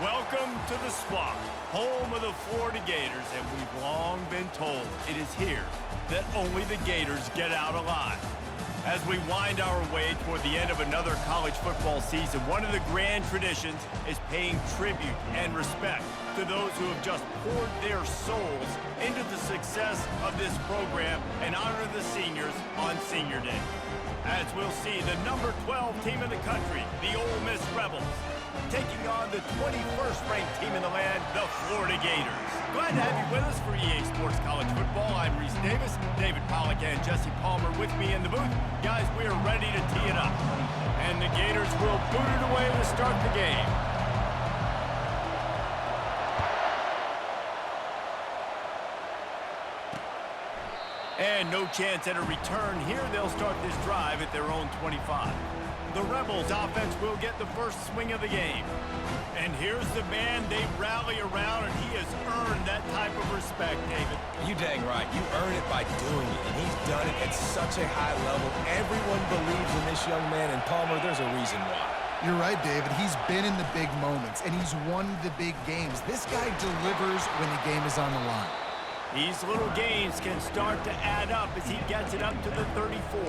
Welcome to the Swamp, home of the Florida Gators, and we've long been told it is here that only the Gators get out alive. As we wind our way toward the end of another college football season, one of the grand traditions is paying tribute and respect to those who have just poured their souls into the success of this program and honor the seniors on Senior Day. As we'll see, the number 12 team in the country, the Ole Miss Rebels, taking on the 21st ranked team in the land, the Florida Gators. Glad to have you with us for EA Sports College Football. I'm Reese Davis, David Pollack and Jesse Palmer with me in the booth. Guys, we are ready to tee it up. And the Gators will boot it away to start the game. And no chance at a return here. They'll start this drive at their own 25. The Rebels offense will get the first swing of the game. And here's the man they rally around, and he has earned that type of respect, David. You dang right. You earn it by doing it, and he's done it at such a high level. Everyone believes in this young man, and Palmer, there's a reason why. You're right, David. He's been in the big moments, and he's won the big games. This guy delivers when the game is on the line. These little gains can start to add up as he gets it up to the 34.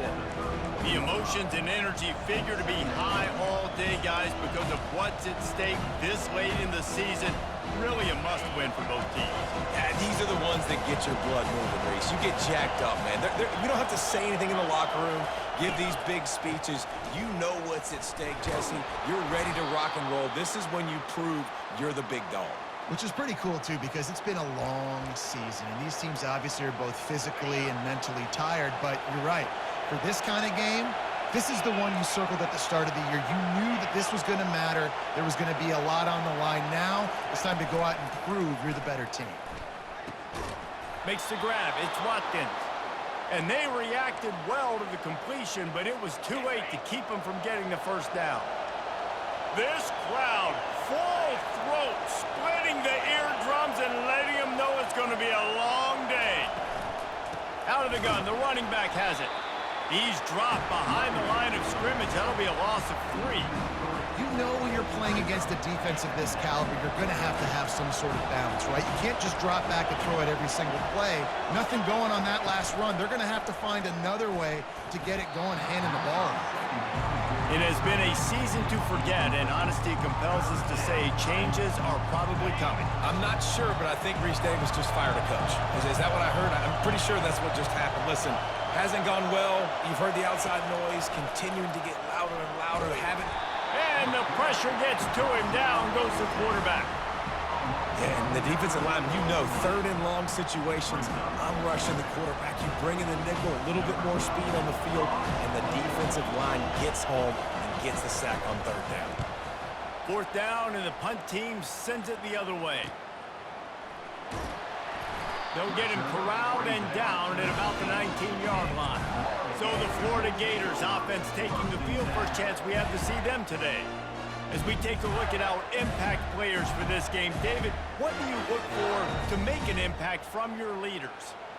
The emotions and energy figure to be high all day, guys, because of what's at stake this late in the season. Really a must-win for both teams. Yeah, these are the ones that get your blood moving, Reese. You get jacked up, man. You don't have to say anything in the locker room, give these big speeches. You know what's at stake, Jesse. You're ready to rock and roll. This is when you prove you're the big dog. Which is pretty cool, too, because it's been a long season. And these teams obviously are both physically and mentally tired. But you're right. For this kind of game, this is the one you circled at the start of the year. You knew that this was going to matter. There was going to be a lot on the line. Now it's time to go out and prove you're the better team. Makes the grab. It's Watkins. And they reacted well to the completion, but it was too late to keep them from getting the first down. This crowd, full throat, splitting the eardrums and letting them know it's going to be a long day. Out of the gun, the running back has it. He's dropped behind the line of scrimmage. That'll be a loss of 3. You know when you're playing against a defense of this caliber, you're going to have some sort of balance, right? You can't just drop back and throw it every single play. Nothing going on that last run. They're going to have to find another way to get it going, handing the ball off. It has been a season to forget, and honesty compels us to say changes are probably coming. I'm not sure, but I think Reese Davis just fired a coach. Is that what I heard? I'm pretty sure that's what just happened. Listen, hasn't gone well. You've heard the outside noise continuing to get louder and louder. And the pressure gets to him. Down goes the quarterback. Yeah, and the defensive line, you know, third and long situations, I'm rushing the quarterback. You bring in the nickel, a little bit more speed on the field, and the defensive line gets home and gets the sack on third down. 4th down, and the punt team sends it the other way. They'll get him corralled and down at about the 19-yard line. So the Florida Gators offense taking the field. First chance we have to see them today. As we take a look at our impact players for this game, David, what do you look for to make an impact from your leaders?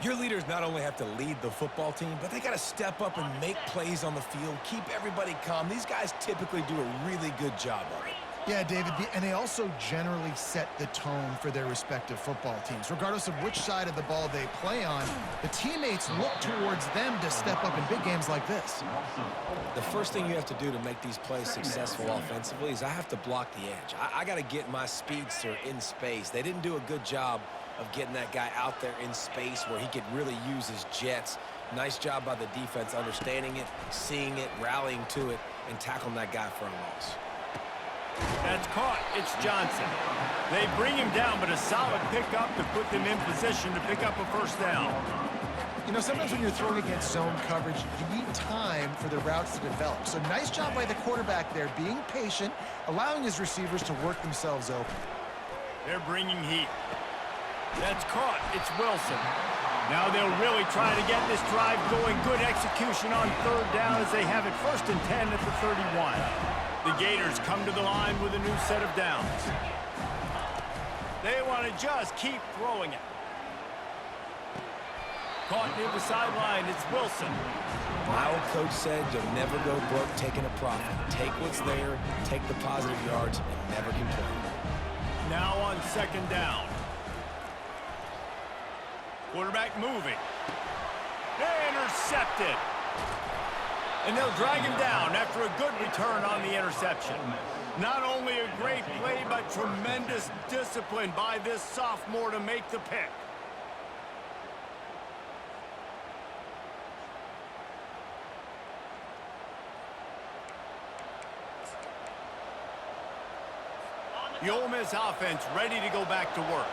Your leaders not only have to lead the football team, but they got to step up and make plays on the field, keep everybody calm. These guys typically do a really good job of it. Yeah, David, and they also generally set the tone for their respective football teams. Regardless of which side of the ball they play on, the teammates look towards them to step up in big games like this. The first thing you have to do to make these plays successful offensively is I have to block the edge. I got to get my speedster in space. They didn't do a good job of getting that guy out there in space where he could really use his jets. Nice job by the defense understanding it, seeing it, rallying to it, and tackling that guy for a loss. That's caught. It's Johnson. They bring him down, but a solid pickup to put them in position to pick up a first down. You know, sometimes when you're throwing against zone coverage, you need time for the routes to develop. So nice job by the quarterback there, being patient, allowing his receivers to work themselves open. They're bringing heat. That's caught. It's Wilson. Now they'll really try to get this drive going. Good execution on 3rd down as they have it 1st and 10 at the 31. The Gators come to the line with a new set of downs. They want to just keep throwing it. Caught near the sideline, it's Wilson. My old coach said you'll never go broke taking a profit. Take what's there, take the positive yards, and never complain. now on second down. Quarterback moving. Intercepted. And they'll drag him down after a good return on the interception. Not only a great play, but tremendous discipline by this sophomore to make the pick. The Ole Miss offense ready to go back to work.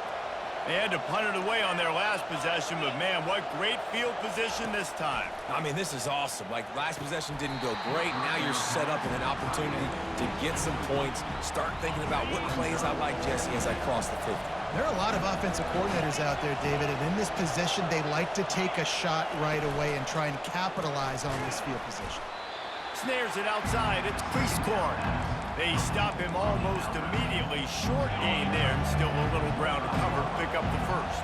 They had to punt it away on their last possession, but man, what great field position this time. I mean, this is awesome. Like, last possession didn't go great. Now you're set up with an opportunity to get some points. Start thinking about what plays I like, Jesse, as I cross the 50. There are a lot of offensive coordinators out there, David, and in this position, they like to take a shot right away and try and capitalize on this field position. Snares it outside. It's Priestcorn. They stop him almost immediately. Short gain there, and still a little ground to cover to pick up the first.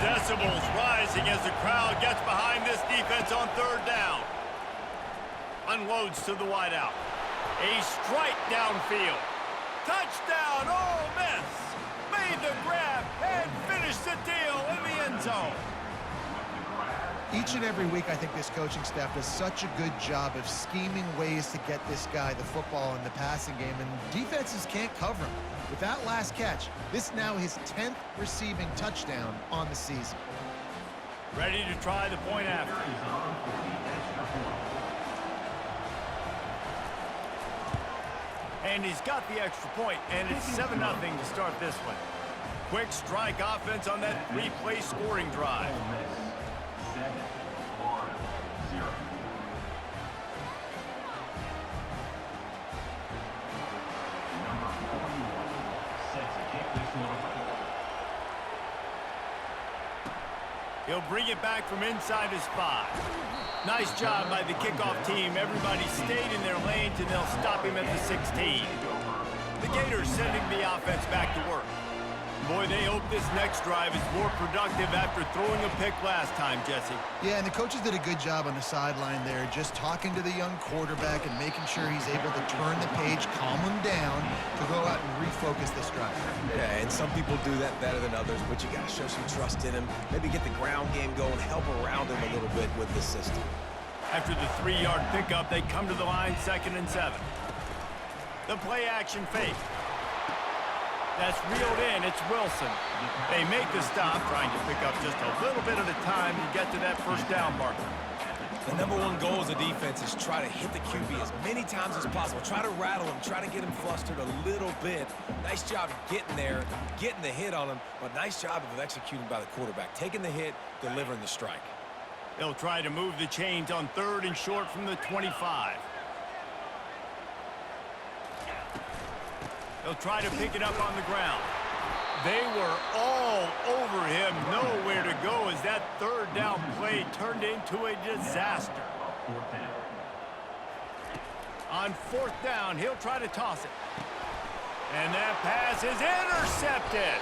Decibels rising as the crowd gets behind this defense on third down. Unloads to the wideout. A strike downfield. Touchdown, Ole Miss. Made the grab and finished the deal in the end zone. Each and every week, I think this coaching staff does such a good job of scheming ways to get this guy the football in the passing game, and defenses can't cover him. With that last catch, this now his 10th receiving touchdown on the season. Ready to try the point after. And he's got the extra point, and it's 7-0 to start this one. Quick strike offense on that three-play scoring drive. He'll bring it back from inside his 5. Nice job by the kickoff team. Everybody stayed in their lanes, and they'll stop him at the 16. The Gators sending the offense back to work. Boy, they hope this next drive is more productive after throwing a pick last time, Jesse. Yeah, and the coaches did a good job on the sideline there, just talking to the young quarterback and making sure he's able to turn the page, calm him down, to go out and refocus this drive. Yeah, and some people do that better than others, but you got to show some trust in him. Maybe get the ground game going, help around him a little bit with this system. After the 3-yard pickup, they come to the line 2nd and 7. The play action fake. That's reeled in. It's Wilson. They make the stop, trying to pick up just a little bit at a time to get to that first down marker. The #1 goal as a defense is try to hit the QB as many times as possible. Try to rattle him. Try to get him flustered a little bit. Nice job getting there, getting the hit on him, but nice job of executing by the quarterback. Taking the hit, delivering the strike. They'll try to move the chains on 3rd and short from the 25. They'll try to pick it up on the ground. They were all over him, nowhere to go as that 3rd down play turned into a disaster. On 4th down, he'll try to toss it. And that pass is intercepted.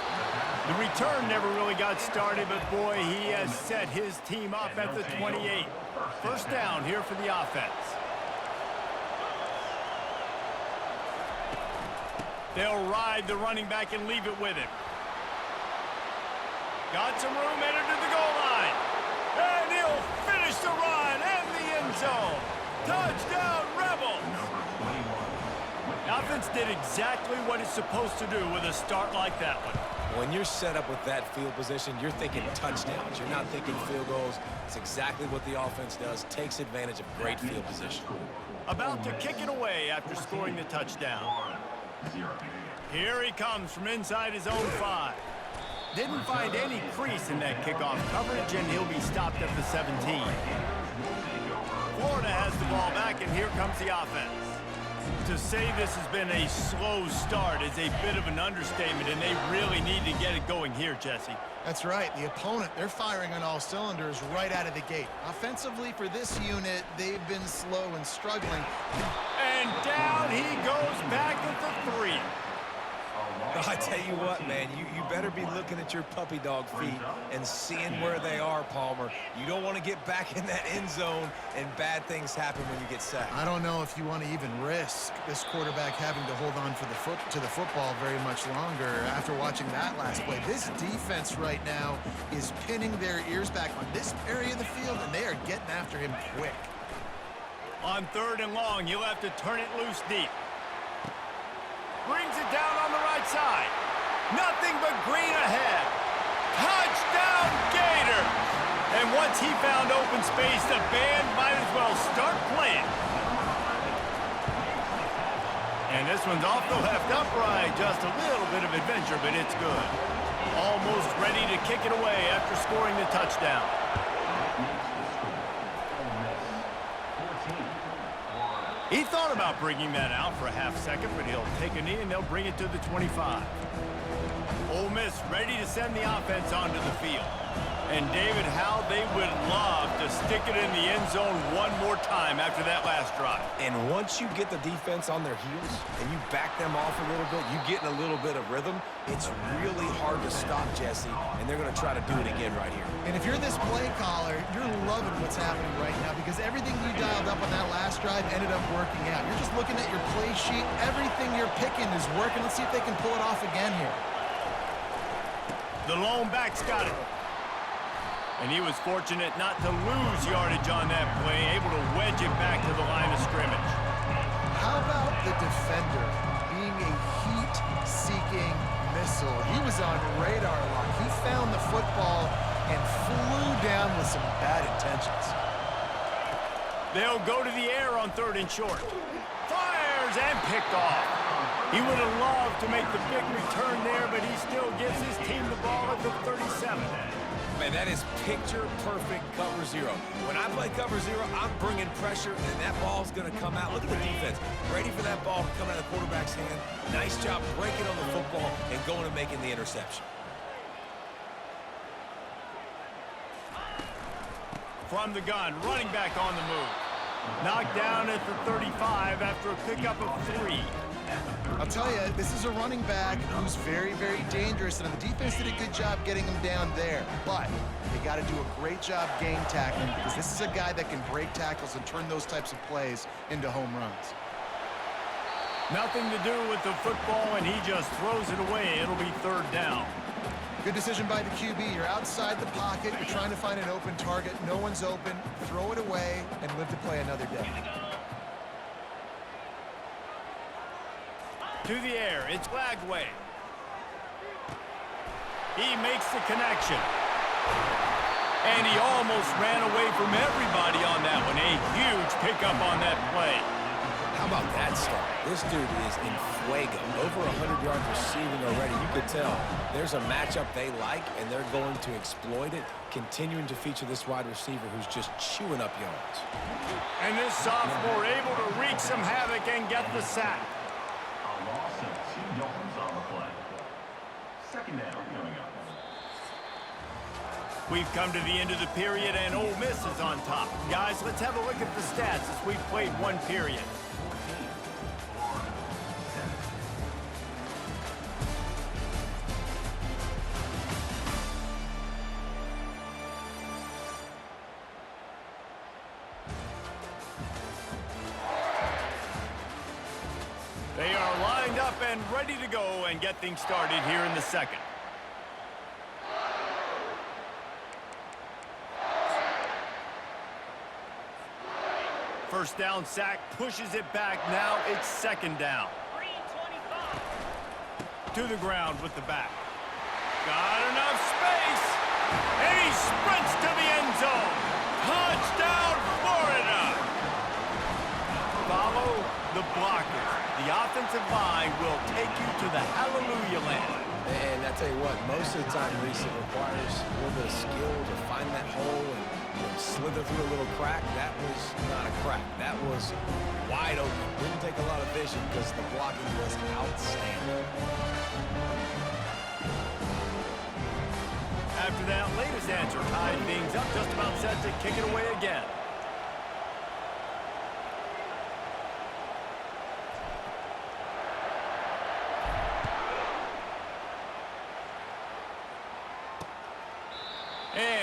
The return never really got started, but boy, he has set his team up at the 28. First down here for the offense. They'll ride the running back and leave it with him. Got some room, entered to the goal line. And he'll finish the run and the end zone. Touchdown, Rebels. The offense did exactly what it's supposed to do with a start like that one. When you're set up with that field position, you're thinking touchdowns. You're not thinking field goals. It's exactly what the offense does. Takes advantage of great field position. About to kick it away after scoring the touchdown. Here he comes from inside his own 5. Didn't find any crease in that kickoff coverage, and he'll be stopped at the 17. Florida has the ball back, and here comes the offense. To say this has been a slow start is a bit of an understatement, and they really need to get it going here, Jesse. That's right. The opponent, they're firing on all cylinders right out of the gate. Offensively, for this unit, they've been slow and struggling. And down he goes back at the 3. I tell you what, man, you better be looking at your puppy dog feet and seeing where they are, Palmer. You don't want to get back in that end zone and bad things happen when you get sacked. I don't know if you want to even risk this quarterback having to hold on to the football very much longer after watching that last play. This defense right now is pinning their ears back on this area of the field, and they are getting after him quick. On 3rd and long, he'll have to turn it loose deep. Brings it down on the right side. Nothing but green ahead. Touchdown, Gator! And once he found open space, the band might as well start playing. And this one's off the left upright. Just a little bit of adventure, but it's good. Almost ready to kick it away after scoring the touchdown. He thought about bringing that out for a half second, but he'll take a knee and they'll bring it to the 25. Ole Miss ready to send the offense onto the field. And David, how they would love to stick it in the end zone one more time after that last drive. And once you get the defense on their heels and you back them off a little bit, you get in a little bit of rhythm, it's really hard to stop, Jesse, and they're going to try to do it again right here. And if you're this play caller, you're loving what's happening right now because everything you dialed up on that last drive ended up working out. You're just looking at your play sheet. Everything you're picking is working. Let's see if they can pull it off again here. The lone back's got it. And he was fortunate not to lose yardage on that play, able to wedge it back to the line of scrimmage. How about the defender being a heat-seeking missile? He was on radar lock. He found the football and flew down with some bad intentions. They'll go to the air on 3rd and short. Fires and picked off. He would have loved to make the big return there, but he still gives his team the ball at the 37. Man, that is picture-perfect cover zero. When I play cover zero, I'm bringing pressure, and that ball's going to come out. Look at the defense. Ready for that ball to come out of the quarterback's hand. Nice job breaking on the football and going and making the interception. From the gun, running back on the move. Knocked down at the 35 after a pickup of 3. I'll tell you, this is a running back who's very, very dangerous, and the defense did a good job getting him down there. But they got to do a great job game tackling because this is a guy that can break tackles and turn those types of plays into home runs. Nothing to do with the football, and he just throws it away. It'll be 3rd down. Good decision by the QB. You're outside the pocket. You're trying to find an open target. No one's open. Throw it away and live to play another day. To the air, it's Lagway. He makes the connection. And he almost ran away from everybody on that one. A huge pickup on that play. How about that start? This dude is in fuego. Over 100 yards receiving already. You could tell there's a matchup they like, and they're going to exploit it, continuing to feature this wide receiver who's just chewing up yards. And this sophomore able to wreak some havoc and get the sack. A loss of 2 yards on the play. 2nd down coming up. We've come to the end of the period, and Ole Miss is on top. Guys, let's have a look at the stats as we've played one period. They are lined up and ready to go and get things started here in the second. First down sack, pushes it back. Now it's 2nd down. To the ground with the back. Got enough space. And he sprints to the end zone. Touchdown, Florida. Follow the blockers. The offensive line will take you to the hallelujah land. And I tell you what, most of the time, Reese, it requires a little bit of skill to find that hole and slither through a little crack. That was not a crack. That was wide open. Didn't take a lot of vision because the blocking was outstanding. After that latest answer tied things up, just about set to kick it away again.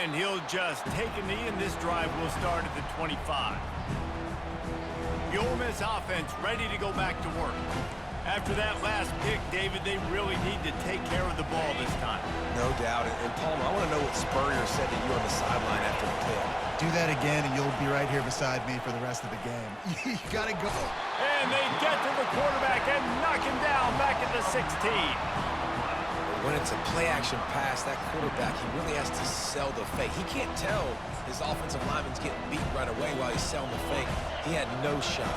And he'll just take a knee, and this drive will start at the 25. The Ole Miss offense ready to go back to work. After that last pick, David, they really need to take care of the ball this time. No doubt. And Palmer, I want to know what Spurrier said to you on the sideline after the pick. Do that again, and you'll be right here beside me for the rest of the game. You got to go. And they get to the quarterback and knock him down back at the 16. When it's a play-action pass, that quarterback, he really has to sell the fake. He can't tell his offensive lineman's getting beat right away while he's selling the fake. He had no shot.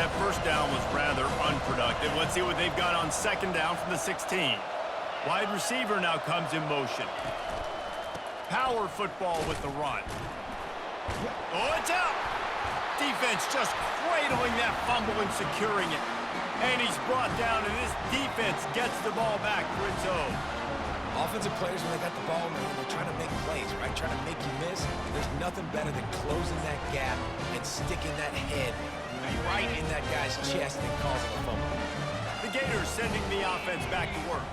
That first down was rather unproductive. Let's see what they've got on second down from the 16. Wide receiver now comes in motion. Power football with the run. Oh, it's out! Defense just cradling that fumble and securing it. And he's brought down, and this defense gets the ball back for its own. Offensive players, when they got the ball, man, they're trying to make plays, right? Trying to make you miss. There's nothing better than closing that gap and sticking that head right in that guy's chest and causing a fumble. The Gators sending the offense back to work.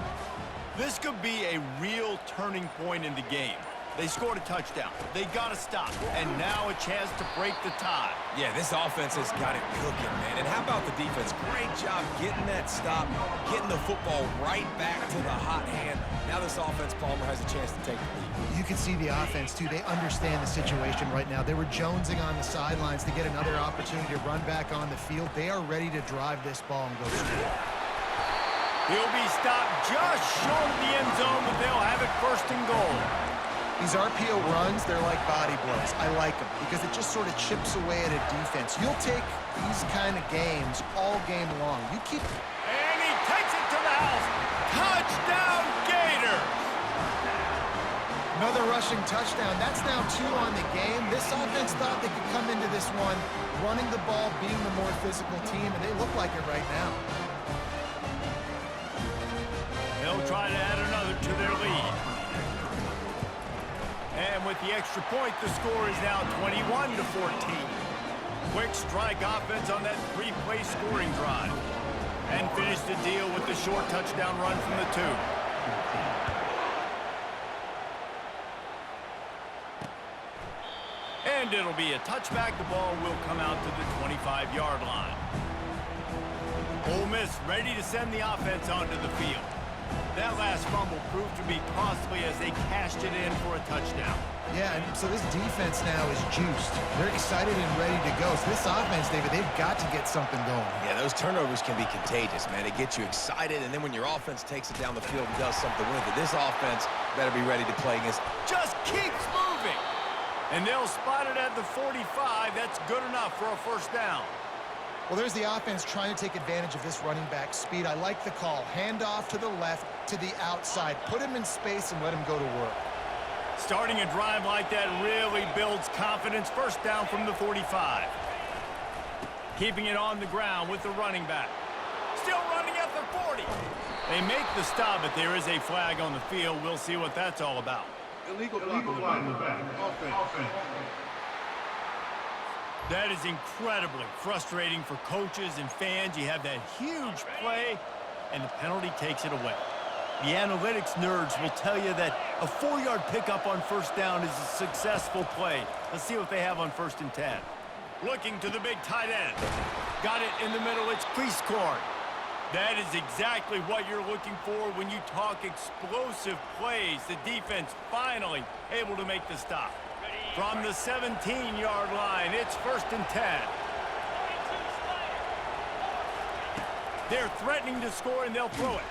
This could be a real turning point in the game. They scored a touchdown. They got to stop. And now a chance to break the tie. Yeah, this offense has got it cooking, man. And how about the defense? Great job getting that stop, getting the football right back to the hot hand. Now this offense, Palmer, has a chance to take the lead. You can see the offense, too. They understand the situation right now. They were jonesing on the sidelines to get another opportunity to run back on the field. They are ready to drive this ball and go score. He'll be stopped just short of the end zone, but they'll have it first and goal. These RPO runs, they're like body blows. I like them because it just sort of chips away at a defense. You'll take these kind of games all game long. You keep... And he takes it to the house. Touchdown, Gators! Another rushing touchdown. That's now 2 on the game. This offense thought they could come into this one running the ball, being the more physical team, and they look like it right now. They'll try to add another to their lead. And with the extra point, the score is now 21-14. Quick strike offense on that 3-play scoring drive. And finish the deal with the short touchdown run from the 2. And it'll be a touchback. The ball will come out to the 25-yard line. Ole Miss ready to send the offense onto the field. That last fumble proved to be costly as they cashed it in for a touchdown. Yeah, and so this defense now is juiced. They're excited and ready to go. So this offense, David, they've got to get something going. Yeah, those turnovers can be contagious, man. It gets you excited, and then when your offense takes it down the field and does something with it, this offense better be ready to play against. Just keeps moving. And they'll spot it at the 45. That's good enough for a first down. Well, there's the offense trying to take advantage of this running back speed. I like the call. Hand off to the left, to the outside. Put him in space and let him go to work. Starting a drive like that really builds confidence. First down from the 45. Keeping it on the ground with the running back. Still running at the 40. They make the stop, but there is a flag on the field. We'll see what that's all about. Illegal flag in the back. Offense. That is incredibly frustrating for coaches and fans. You have that huge play, and the penalty takes it away. The analytics nerds will tell you that a 4-yard pickup on first down is a successful play. Let's see what they have on 1st and 10. Looking to the big tight end. Got it in the middle. It's Prieskorn. That is exactly what you're looking for when you talk explosive plays. The defense finally able to make the stop. From the 17-yard line, it's 1st and 10. They're threatening to score, and they'll throw it.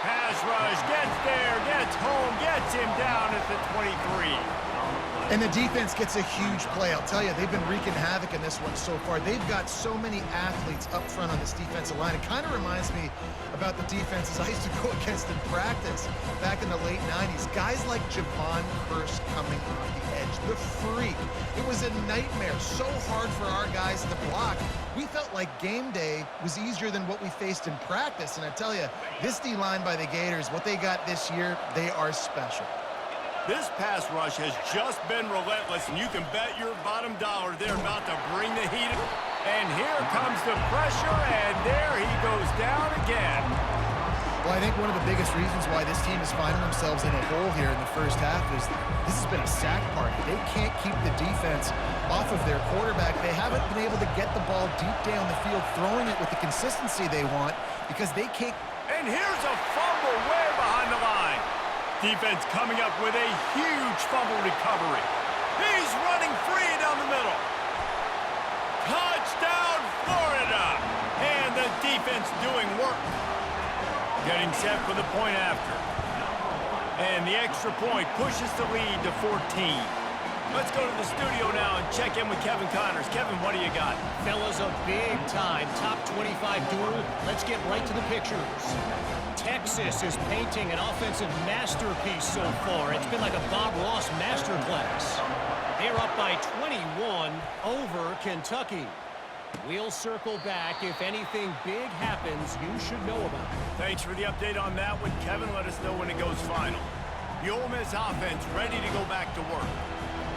Pass rush, gets there, gets home, gets him down at the 23. And the defense gets a huge play. I'll tell you, they've been wreaking havoc in this one so far. They've got so many athletes up front on this defensive line. It kind of reminds me about the defenses I used to go against in practice back in the late 90s. Guys like Javon Curse coming off the edge, the freak. It was a nightmare, so hard for our guys to block. We felt like game day was easier than what we faced in practice. And I tell you, this D-line by the Gators, what they got this year, they are special. This pass rush has just been relentless, and you can bet your bottom dollar they're about to bring the heat. And here comes the pressure, and there he goes down again. Well, I think one of the biggest reasons why this team is finding themselves in a hole here in the first half is this has been a sack party. They can't keep the defense off of their quarterback. They haven't been able to get the ball deep down the field, throwing it with the consistency they want because they can't. And here's a fumble way behind the line. Defense coming up with a huge fumble recovery. He's running free down the middle. Touchdown, Florida! And the defense doing work. Getting set for the point after. And the extra point pushes the lead to 14. Let's go to the studio now and check in with Kevin Connors. Kevin, what do you got? Fellas, a big-time top 25 duel. Let's get right to the pictures. Texas is painting an offensive masterpiece so far. It's been like a Bob Ross masterclass. They're up by 21 over Kentucky. We'll circle back. If anything big happens, you should know about it. Thanks for the update on that one, Kevin. Let us know when it goes final. The Ole Miss offense ready to go back to work.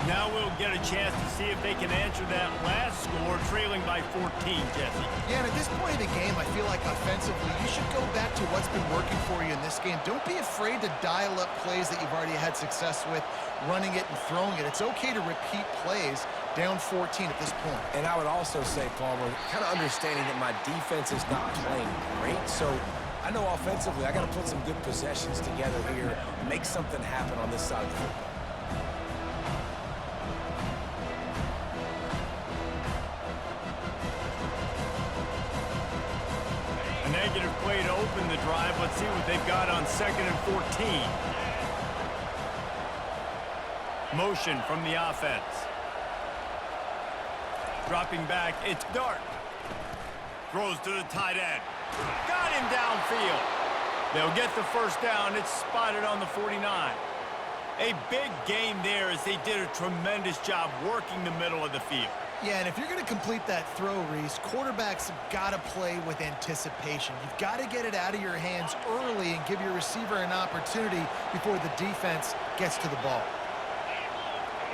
Now we'll get a chance to see if they can answer that last score, trailing by 14, Jesse. Yeah, and at this point of the game, I feel like offensively, you should go back to what's been working for you in this game. Don't be afraid to dial up plays that you've already had success with, running it and throwing it. It's okay to repeat plays down 14 at this point. And I would also say, Palmer, kind of understanding that my defense is not playing great, so I know offensively I got to put some good possessions together here, make something happen on this side of the football. A negative play to open the drive. Let's see what they've got on 2nd and 14. Motion from the offense. Dropping back, it's Dart. Throws to the tight end. Got him downfield. They'll get the first down. It's spotted on the 49. A big gain there as they did a tremendous job working the middle of the field. Yeah, and if you're going to complete that throw, Reese, quarterbacks have got to play with anticipation. You've got to get it out of your hands early and give your receiver an opportunity before the defense gets to the ball.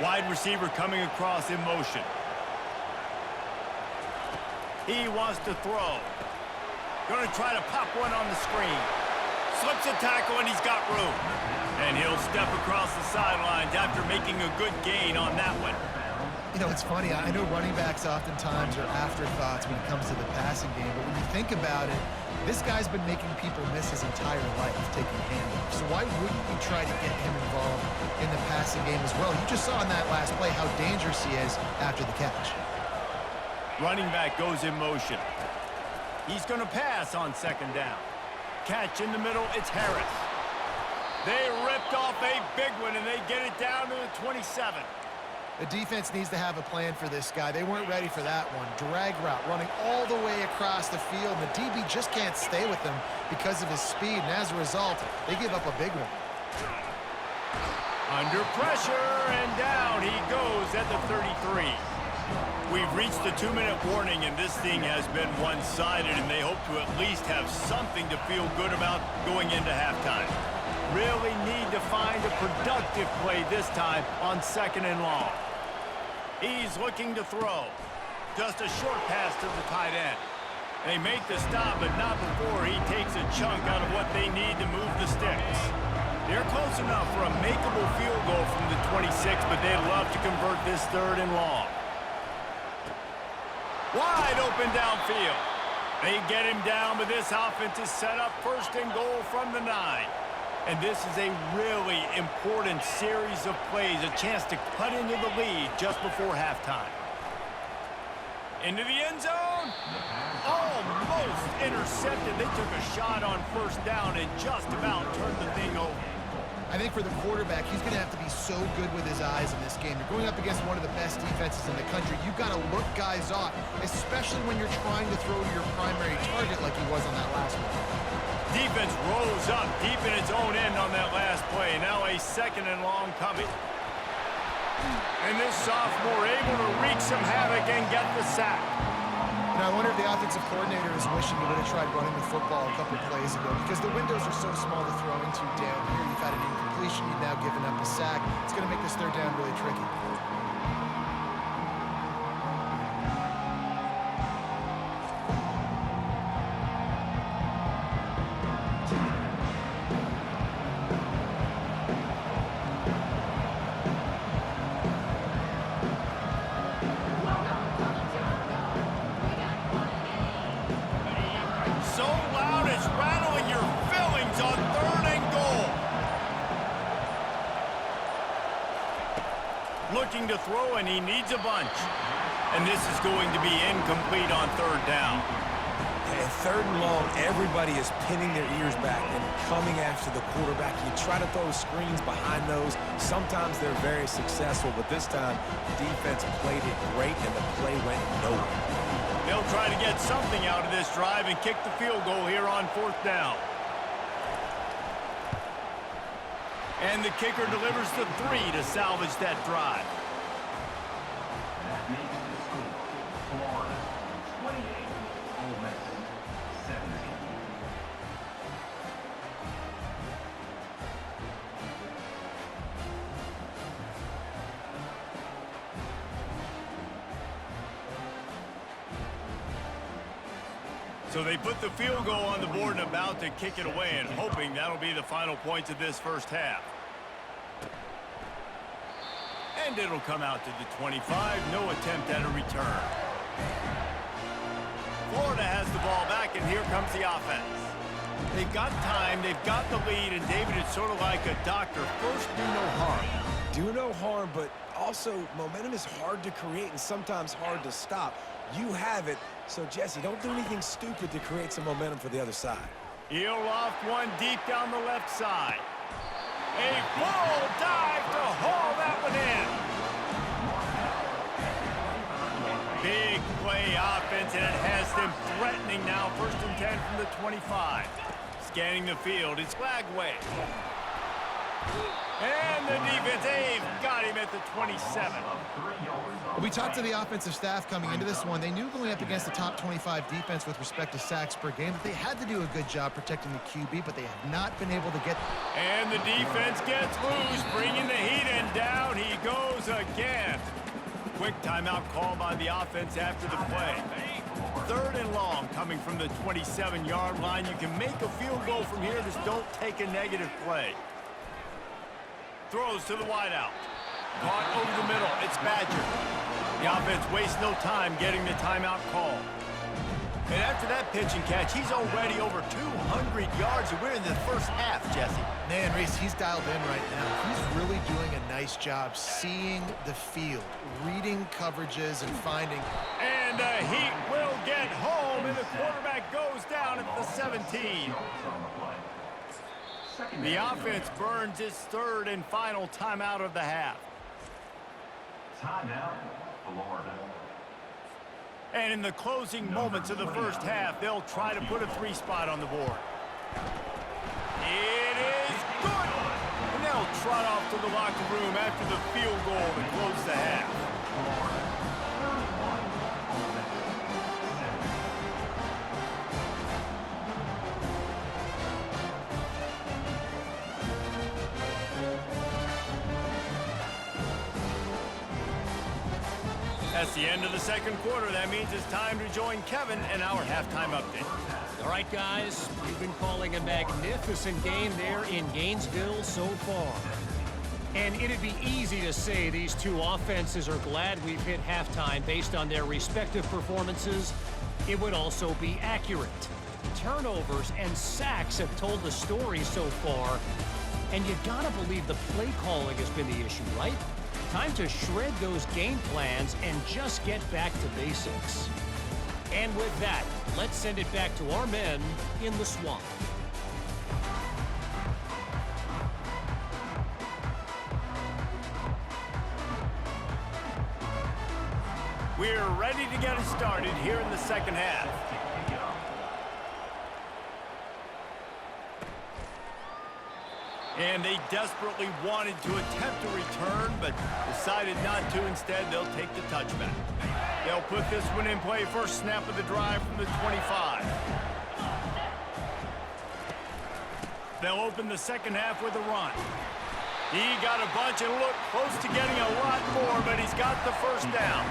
Wide receiver coming across in motion. He wants to throw. Going to try to pop one on the screen. Slips a tackle and he's got room. And he'll step across the sidelines after making a good gain on that one. You know, it's funny. I know running backs oftentimes are afterthoughts when it comes to the passing game, but when you think about it, this guy's been making people miss his entire life taking handoffs. So why wouldn't you try to get him involved in the passing game as well? You just saw in that last play how dangerous he is after the catch. Running back goes in motion. He's going to pass on 2nd down. Catch in the middle, it's Harris. They ripped off a big one, and they get it down to the 27. The defense needs to have a plan for this guy. They weren't ready for that one. Drag route running all the way across the field, and the DB just can't stay with him because of his speed, and as a result, they give up a big one. Under pressure, and down he goes at the 33. We've reached the 2-minute warning, and this thing has been one-sided, and they hope to at least have something to feel good about going into halftime. Really need to find a productive play this time on 2nd and long. He's looking to throw. Just a short pass to the tight end. They make the stop, but not before he takes a chunk out of what they need to move the sticks. They're close enough for a makeable field goal from the 26, but they'd love to convert this 3rd and long. Wide open downfield. They get him down, but this offense is set up 1st and goal from the 9. And this is a really important series of plays, a chance to cut into the lead just before halftime. Into the end zone. Almost intercepted. They took a shot on 1st down and just about turned the thing over. I think for the quarterback, he's going to have to be so good with his eyes in this game. You're going up against one of the best defenses in the country. You've got to look guys off, especially when you're trying to throw to your primary target like he was on that last one. Defense rose up deep in its own end on that last play. Now a 2nd and long coming. And this sophomore able to wreak some havoc and get the sack. Now, I wonder if the offensive coordinator is wishing he would have tried running the football a couple plays ago because the windows are so small to throw into down here. You've had an incompletion. You've now given up a sack. It's going to make this 3rd down really tricky. Looking to throw, and he needs a bunch. And this is going to be incomplete on third down. And third and long, everybody is pinning their ears back and coming after the quarterback. You try to throw screens behind those. Sometimes they're very successful, but this time, defense played it great, and the play went nowhere. They'll try to get something out of this drive and kick the field goal here on fourth down. And the kicker delivers the 3 to salvage that drive. That makes the score Florida 28, Ole Miss 17. So they put the field goal on the board and about to kick it away, and hoping that'll be the final points of this first half. And it'll come out to the 25. No attempt at a return. Florida has the ball back, and here comes the offense. They've got time, they've got the lead, and David, it's sort of like a doctor. First, do no harm. Do no harm, but also momentum is hard to create and sometimes hard to stop. You have it, so Jesse, don't do anything stupid to create some momentum for the other side. He'll loft one deep down the left side. A full dive to haul that one in. Big play offense, and it has them threatening now. First and 10 from the 25. Scanning the field, it's Flagway. And the defense, they've got him at the 27. We talked to the offensive staff coming into this one. They knew going up against the top 25 defense with respect to sacks per game that they had to do a good job protecting the QB, but they have not been able to get... And the defense gets loose, bringing the heat, and down he goes again. Quick timeout call by the offense after the play. Third and long coming from the 27-yard line. You can make a field goal from here. Just don't take a negative play. Throws to the wideout. Caught over the middle. It's Badger. The offense wastes no time getting the timeout call. And after that pitch and catch, he's already over 200 yards, and we're in the first half, Jesse. Man, Reese, he's dialed in right now. He's really doing a nice job seeing the field, reading coverages, and finding... And the Heat will get home, and the quarterback goes down at the 17. The offense burns its third and final timeout of the half. Timeout, Florida. And in the closing moments of the first half, they'll try to put a 3 spot on the board. It is good! And they'll trot off to the locker room after the field goal to close the half. That's the end of the second quarter. That means it's time to join Kevin and our halftime update. All right, guys, we've been calling a magnificent game there in Gainesville so far. And it'd be easy to say these two offenses are glad we've hit halftime based on their respective performances. It would also be accurate. Turnovers and sacks have told the story so far. And you gotta believe the play calling has been the issue, right? Time to shred those game plans and just get back to basics. And with that, let's send it back to our men in the swamp. We're ready to get it started here in the second half. And they desperately wanted to attempt a return, but decided not to. Instead, they'll take the touchback. They'll put this one in play. First snap of the drive from the 25. They'll open the second half with a run. He got a bunch and looked close to getting a lot more, but he's got the first down.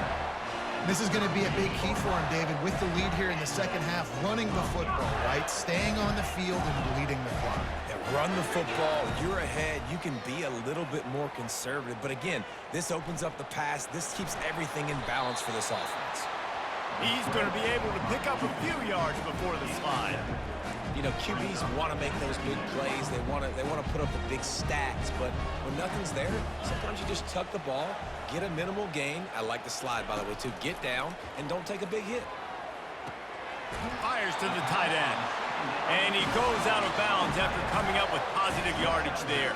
This is going to be a big key for him, David, with the lead here in the second half, running the football, right? Staying on the field and bleeding the clock. Yeah, run the football. You're ahead. You can be a little bit more conservative. But again, this opens up the pass. This keeps everything in balance for this offense. He's going to be able to pick up a few yards before the slide. You know, QBs want to make those big plays. They want to put up the big stats. But when nothing's there, sometimes you just tuck the ball, get a minimal gain. I like the slide, by the way, too. Get down and don't take a big hit. Fires to the tight end. And he goes out of bounds after coming up with positive yardage there.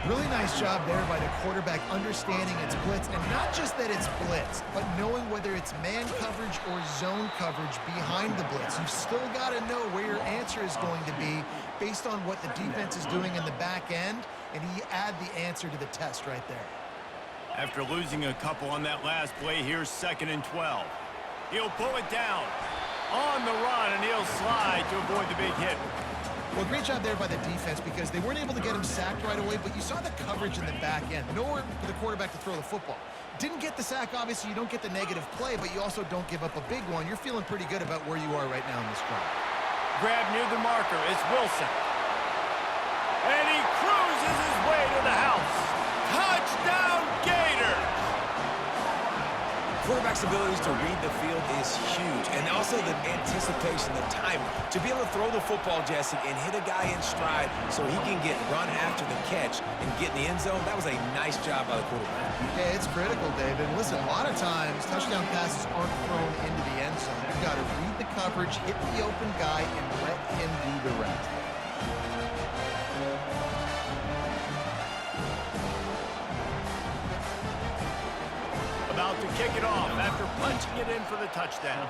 Really nice job there by the quarterback understanding it's blitz, and not just that it's blitz, but knowing whether it's man coverage or zone coverage behind the blitz. You've still got to know where your answer is going to be based on what the defense is doing in the back end, and he add the answer to the test right there. After losing a couple on that last play, here's 2nd and 12. He'll pull it down on the run, and he'll slide to avoid the big hit. Well, great job there by the defense because they weren't able to get him sacked right away, but you saw the coverage in the back end. Nowhere for the quarterback to throw the football. Didn't get the sack, obviously. You don't get the negative play, but you also don't give up a big one. You're feeling pretty good about where you are right now in this drive. Grab near the marker. It's Wilson. And he cruises his way to the house. Touchdown, Gators! Quarterback's abilities to read the field is huge, and also the anticipation, the timing. To be able to throw the football, Jesse, and hit a guy in stride so he can get run after the catch and get in the end zone, that was a nice job by the quarterback. Yeah, it's critical, David. Listen, a lot of times, touchdown passes aren't thrown into the end zone. You've got to read the coverage, hit the open guy, and let him do the rest. About to kick it off after punching it in for the touchdown.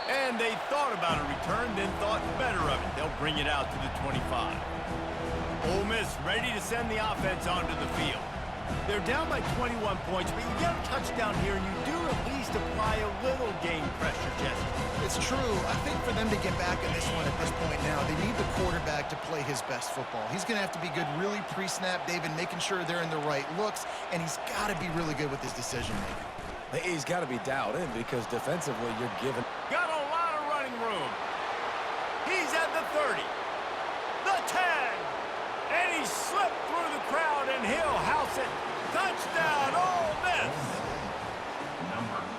And they thought about a return, then thought better of it. They'll bring it out to the 25. Ole Miss ready to send the offense onto the field. They're down by 21 points, but you get a touchdown here, and you do at least apply a little game pressure, Jesse. It's true. I think for them to get back in this one at this point now, they need the quarterback to play his best football. He's going to have to be good really pre-snap, David, making sure they're in the right looks, and he's got to be really good with his decision-making. He's got to be dialed in because defensively you're giving. Got a lot of running room. He's at the 30, the 10, and he slipped through the crowd, and he'll house it. Touchdown, Ole Miss.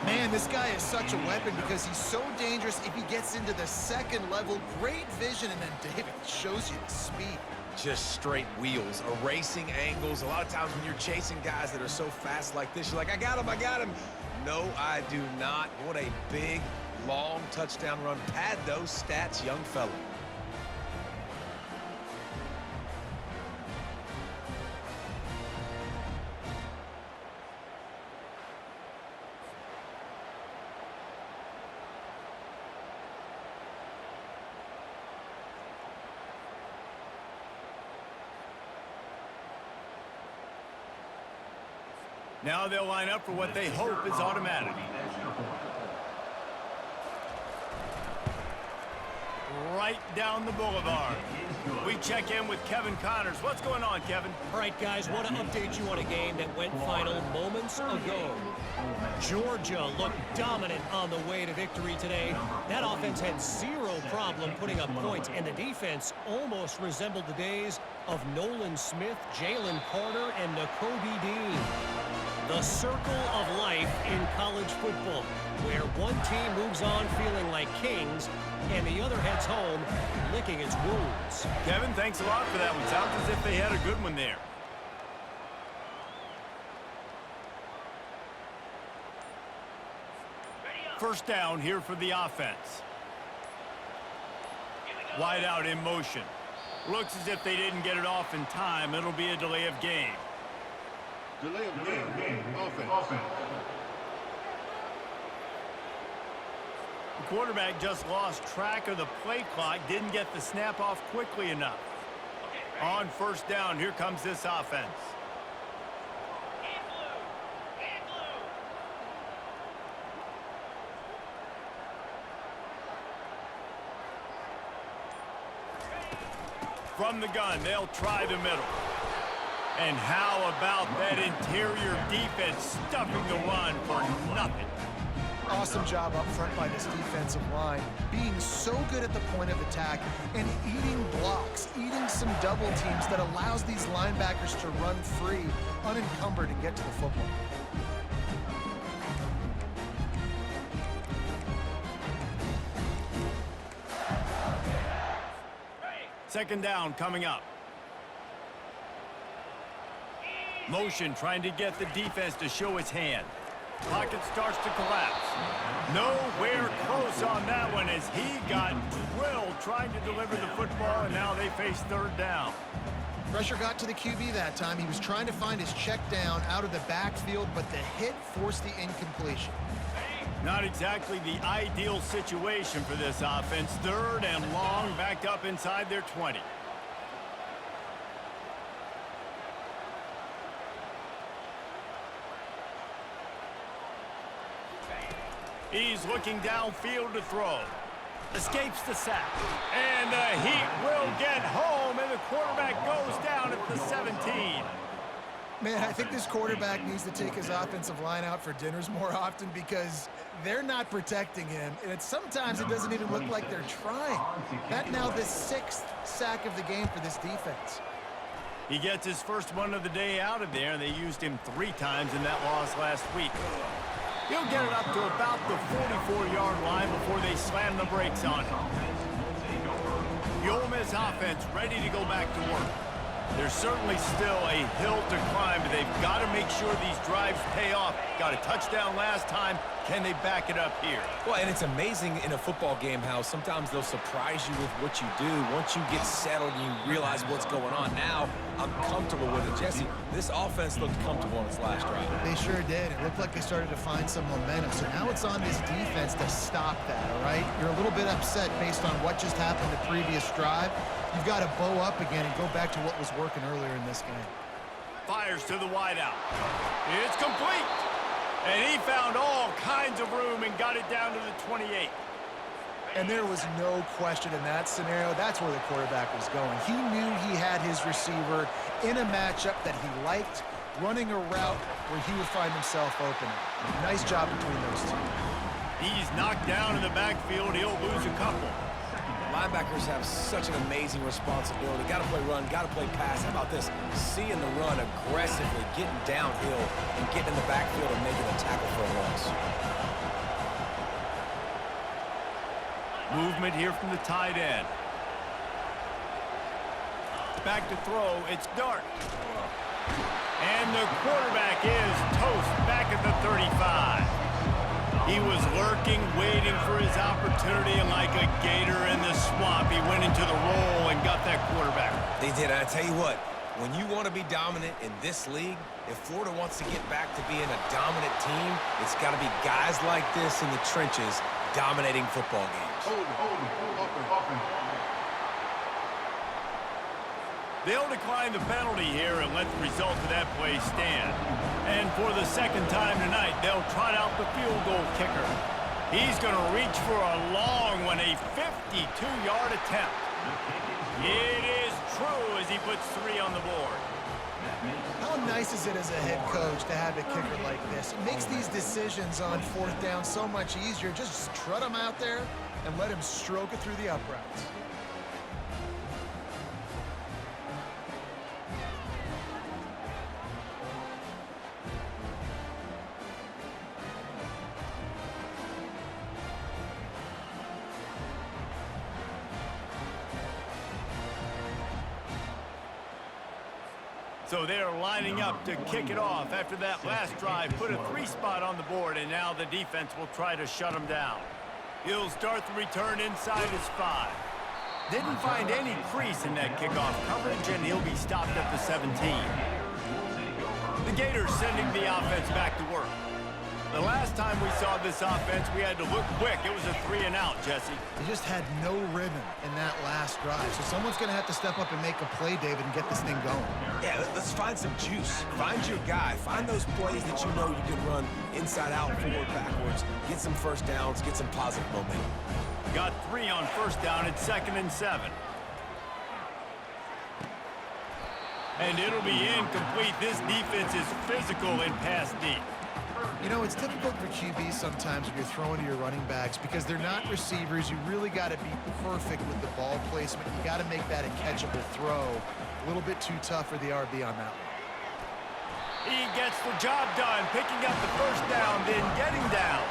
Man, this guy is such a weapon because he's so dangerous if he gets into the second level. Great vision, and then David shows you the speed. Just straight wheels, erasing angles. A lot of times when you're chasing guys that are so fast like this, you're like, I got him. No, I do not. What a big, long touchdown run. Pad those stats, young fella. Now they'll line up for what they hope is automatic. Right down the boulevard. We check in with Kevin Connors. What's going on, Kevin? All right, guys, want to update you on a game that went final moments ago. Georgia looked dominant on the way to victory today. That offense had zero problem putting up points, and the defense almost resembled the days of Nolan Smith, Jalen Carter, and Nakobe Dean. The circle of life in college football, where one team moves on feeling like kings and the other heads home licking its wounds. Kevin, thanks a lot for that one. Sounds as if they had a good one there. First down here for the offense. Wide out in motion. Looks as if they didn't get it off in time. It'll be a delay of game. Delay of game. Offense. The quarterback just lost track of the play clock, didn't get the snap off quickly enough. On first down, here comes this offense. From the gun, they'll try the middle. And how about that interior defense stuffing the run for nothing? Awesome job up front by this defensive line, being so good at the point of attack and eating blocks, eating some double teams that allows these linebackers to run free, unencumbered, and get to the football. Second down coming up. Motion trying to get the defense to show its hand. Pocket starts to collapse. Nowhere close on that one as he got drilled trying to deliver the football, and now they face third down. Pressure got to the QB that time. He was trying to find his check down out of the backfield, but the hit forced the incompletion. Not exactly the ideal situation for this offense. Third and long, backed up inside their 20. He's looking downfield to throw. Escapes the sack. And the Heat will get home, and the quarterback goes down at the 17. Man, I think this quarterback needs to take his offensive line out for dinners more often because they're not protecting him. And sometimes it doesn't even look like they're trying. That now the 6th sack of the game for this defense. He gets his first one of the day out of there, and they used him 3 times in that loss last week. He'll get it up to about the 44-yard line before they slam the brakes on him. The Ole Miss offense ready to go back to work. There's certainly still a hill to climb, but they've got to make sure these drives pay off. Got a touchdown last time. Can they back it up here? Well, and it's amazing in a football game how sometimes they'll surprise you with what you do. Once you get settled and you realize what's going on, now I'm comfortable with it. Jesse, this offense looked comfortable on its last drive. They sure did. It looked like they started to find some momentum. So now it's on this defense to stop that, all right? You're a little bit upset based on what just happened the previous drive. You've got to bow up again and go back to what was working earlier in this game. Fires to the wideout. It's complete. And he found all kinds of room and got it down to the 28. And there was no question in that scenario. That's where the quarterback was going. He knew he had his receiver in a matchup that he liked, running a route where he would find himself open. Nice job between those two. He's knocked down in the backfield. He'll lose a couple. Linebackers have such an amazing responsibility. Got to play run, got to play pass. How about this? Seeing the run aggressively, getting downhill, and getting in the backfield and making a tackle for a loss. Movement here from the tight end. Back to throw. It's Dart. And the quarterback is toast back at the 35. He was lurking, waiting for his opportunity, and like a gator in the swamp, he went into the roll and got that quarterback. They did. I tell you what, when you want to be dominant in this league, if Florida wants to get back to being a dominant team, it's got to be guys like this in the trenches dominating football games. They'll decline the penalty here and let the result of that play stand. And for the second time tonight, they'll trot out the field goal kicker. He's going to reach for a long one, a 52-yard attempt. It is true as he puts 3 on the board. How nice is it as a head coach to have a kicker like this? It makes these decisions on 4th down so much easier. Just strut him out there and let him stroke it through the uprights. So they're lining up to kick it off after that last drive. Put a 3 spot on the board, and now the defense will try to shut them down. He'll start the return inside his 5. Didn't find any crease in that kickoff coverage, and he'll be stopped at the 17. The Gators sending the offense back to work. The last time we saw this offense, we had to look quick. It was a 3 and out, Jesse. They just had no rhythm in that last drive. So someone's going to have to step up and make a play, David, and get this thing going. Yeah, let's find some juice. Find your guy. Find those plays that you know you can run inside out, forward, backwards. Get some first downs. Get some positive momentum. Got 3 on first down at 2nd and 7. And it'll be incomplete. This defense is physical and pass deep. You know, it's difficult for QBs sometimes when you're throwing to your running backs because they're not receivers. You really got to be perfect with the ball placement. You got to make that a catchable throw. A little bit too tough for the RB on that one. He gets the job done, picking up the first down, then getting down.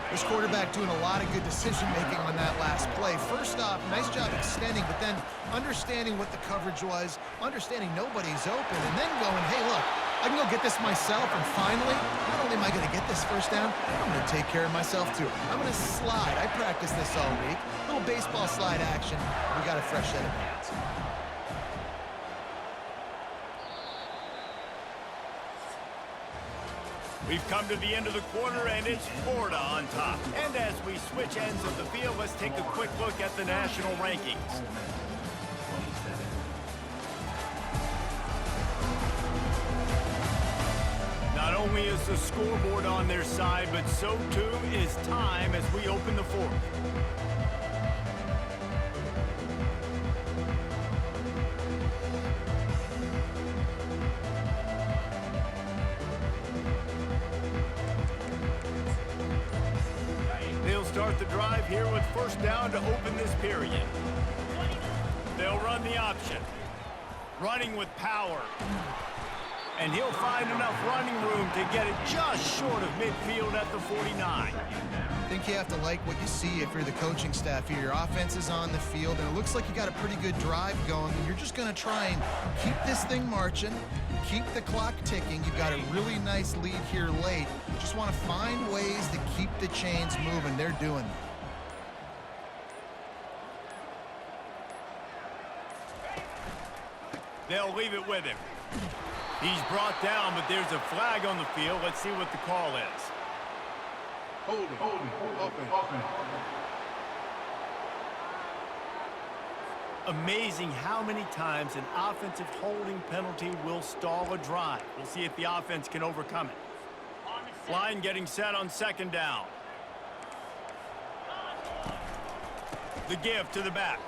This quarterback doing a lot of good decision-making on that last play. First off, nice job extending, but then understanding what the coverage was, understanding nobody's open, and then going, hey, look, I can go get this myself, and finally, not only am I going to get this first down, I'm going to take care of myself, too. I'm going to slide. I practiced this all week. Little baseball slide action. We got a fresh set of hands. We've come to the end of the quarter, and it's Florida on top. And as we switch ends of the field, let's take a quick look at the national rankings. Not only is the scoreboard on their side, but so too is time as we open the fourth. They'll start the drive here with first down to open this period. They'll run the option. Running with power. And he'll find enough running room to get it just short of midfield at the 49. I think you have to like what you see if you're the coaching staff here. Your offense is on the field, and it looks like you got a pretty good drive going, and you're just going to try and keep this thing marching, keep the clock ticking. You've got a really nice lead here late. Just want to find ways to keep the chains moving. They're doing that. They'll leave it with him. He's brought down, but there's a flag on the field. Let's see what the call is. Holding. Offense. Amazing how many times an offensive holding penalty will stall a drive. We'll see if the offense can overcome it. Line getting set on second down. The give to the back.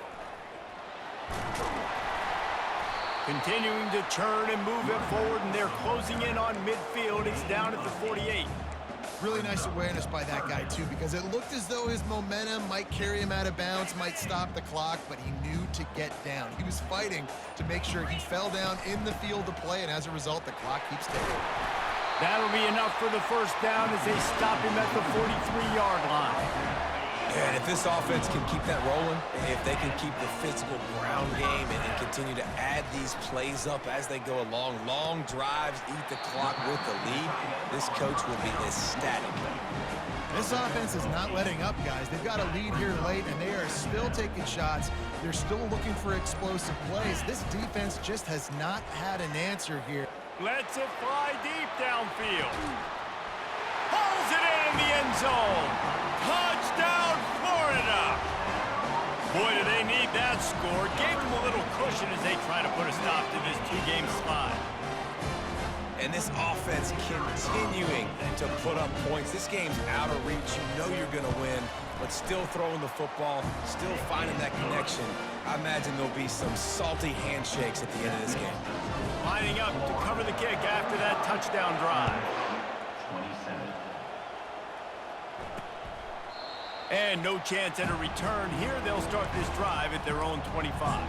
Continuing to churn and move it forward, and they're closing in on midfield. It's down at the 48. Really nice awareness by that guy, too, because it looked as though his momentum might carry him out of bounds, might stop the clock, but he knew to get down. He was fighting to make sure he fell down in the field to play, and as a result, the clock keeps ticking. That'll be enough for the first down as they stop him at the 43-yard line. And if this offense can keep that rolling, if they can keep the physical ground game and continue to add these plays up as they go along, long drives, eat the clock with the lead, this coach will be ecstatic. This offense is not letting up, guys. They've got a lead here late, and they are still taking shots. They're still looking for explosive plays. This defense just has not had an answer here. Lets it fly deep downfield. Pulls it in the end zone. Touchdown, Florida! Boy, do they need that score. Gave them a little cushion as they try to put a stop to this two-game slide. And this offense continuing to put up points. This game's out of reach. You know you're going to win, but still throwing the football, still finding that connection. I imagine there'll be some salty handshakes at the end of this game. Lining up to cover the kick after that touchdown drive. 27. And no chance at a return here. They'll start this drive at their own 25.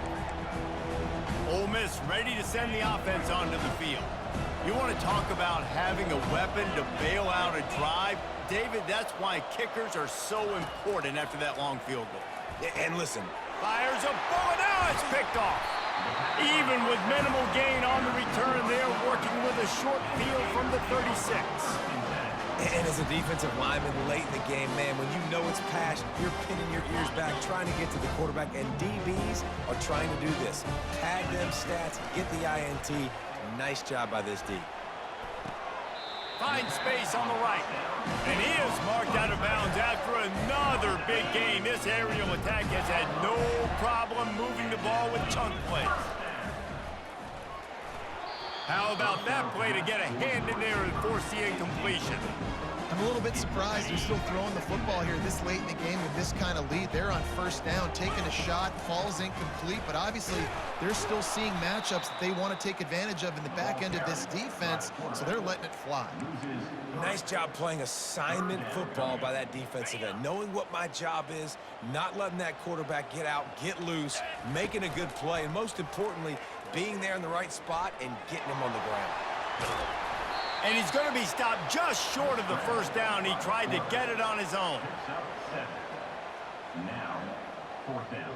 Ole Miss ready to send the offense onto the field. You want to talk about having a weapon to bail out a drive? David, that's why kickers are so important after that long field goal. And listen. Fires a bullet. Now it's picked off. Even with minimal gain on the return, they're working with a short field from the 36. And as a defensive lineman late in the game, man, when you know it's pass, you're pinning your ears back, trying to get to the quarterback, and DBs are trying to do this. Tag them stats, get the INT. Nice job by this D. Finds space on the right. And he is marked out of bounds after another big gain. This aerial attack has had no problem moving the ball with chunk plays. How about that play to get a hand in there and force the incompletion? I'm a little bit surprised they're still throwing the football here this late in the game with this kind of lead. They're on first down, taking a shot, falls incomplete, but obviously they're still seeing matchups that they want to take advantage of in the back end of this defense, so they're letting it fly. Nice job playing assignment football by that defensive end. Knowing what my job is, not letting that quarterback get out, get loose, making a good play, and most importantly, being there in the right spot and getting him on the ground. And he's going to be stopped just short of the first down. He tried to get it on his own. Now, fourth down.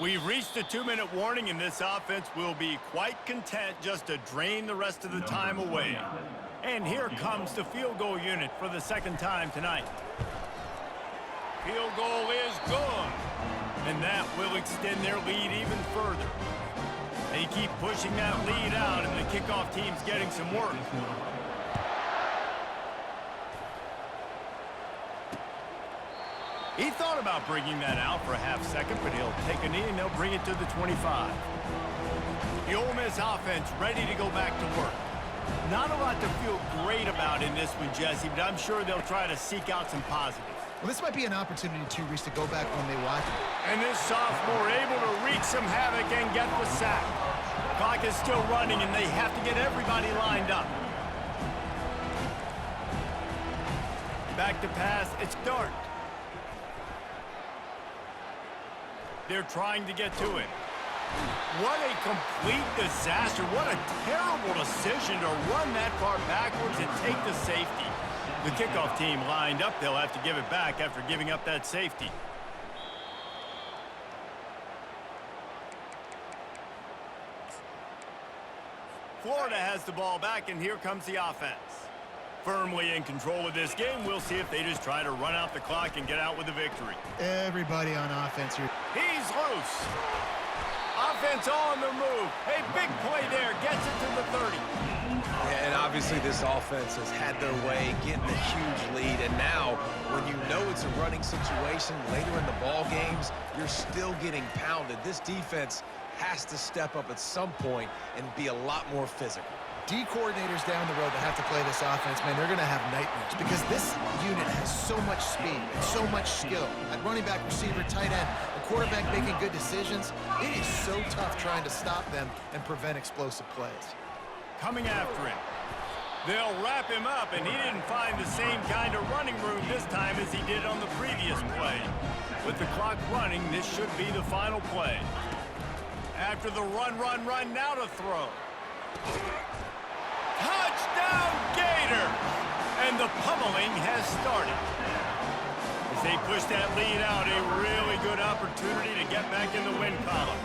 We've reached the 2-minute warning, and this offense will be quite content just to drain the rest of the time away. And here comes the field goal unit for the second time tonight. Field goal is good. And that will extend their lead even further. They keep pushing that lead out, and the kickoff team's getting some work. He thought about bringing that out for a half second, but he'll take a knee and they'll bring it to the 25. The Ole Miss offense ready to go back to work. Not a lot to feel great about in this one, Jesse, but I'm sure they'll try to seek out some positives. Well, this might be an opportunity, too, Reese, to go back when they watch it. And this sophomore able to wreak some havoc and get the sack. Clock is still running, and they have to get everybody lined up. Back to pass, it's Dart. They're trying to get to it. What a complete disaster. What a terrible decision to run that far backwards and take the safety. The kickoff team lined up. They'll have to give it back after giving up that safety. Florida has the ball back, and here comes the offense. Firmly in control of this game. We'll see if they just try to run out the clock and get out with the victory. Everybody on offense here. He's loose. Offense on the move. A big play there. Gets it to the 30. And obviously this offense has had their way, getting a huge lead. And now, when you know it's a running situation later in the ball games, you're still getting pounded. This defense has to step up at some point and be a lot more physical. D coordinators down the road that have to play this offense, man, they're going to have nightmares because this unit has so much speed and so much skill. At running back, receiver, tight end, the quarterback making good decisions. It is so tough trying to stop them and prevent explosive plays. Coming after him. They'll wrap him up, and he didn't find the same kind of running room this time as he did on the previous play. With the clock running, this should be the final play. After the run, now to throw. Touchdown, Gator! And the pummeling has started. As they push that lead out, a really good opportunity to get back in the win column.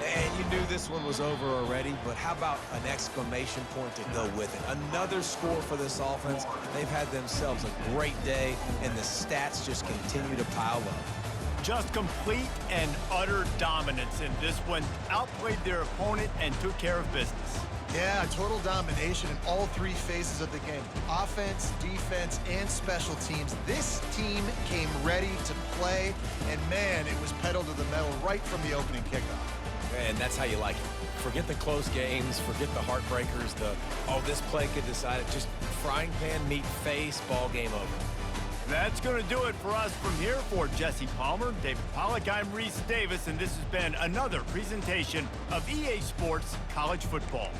And you knew this one was over already, but how about an exclamation point to go with it? Another score for this offense. They've had themselves a great day, and the stats just continue to pile up. Just complete and utter dominance in this one. Outplayed their opponent and took care of business. Yeah, total domination in all three phases of the game. Offense, defense, and special teams. This team came ready to play, and man, it was pedal to the metal right from the opening kickoff. And that's how you like it. Forget the close games, forget the heartbreakers, this play could decide it. Just frying pan, meat face, ball game over. That's going to do it for us from here. For Jesse Palmer, David Pollack, I'm Reese Davis, and this has been another presentation of EA Sports College Football.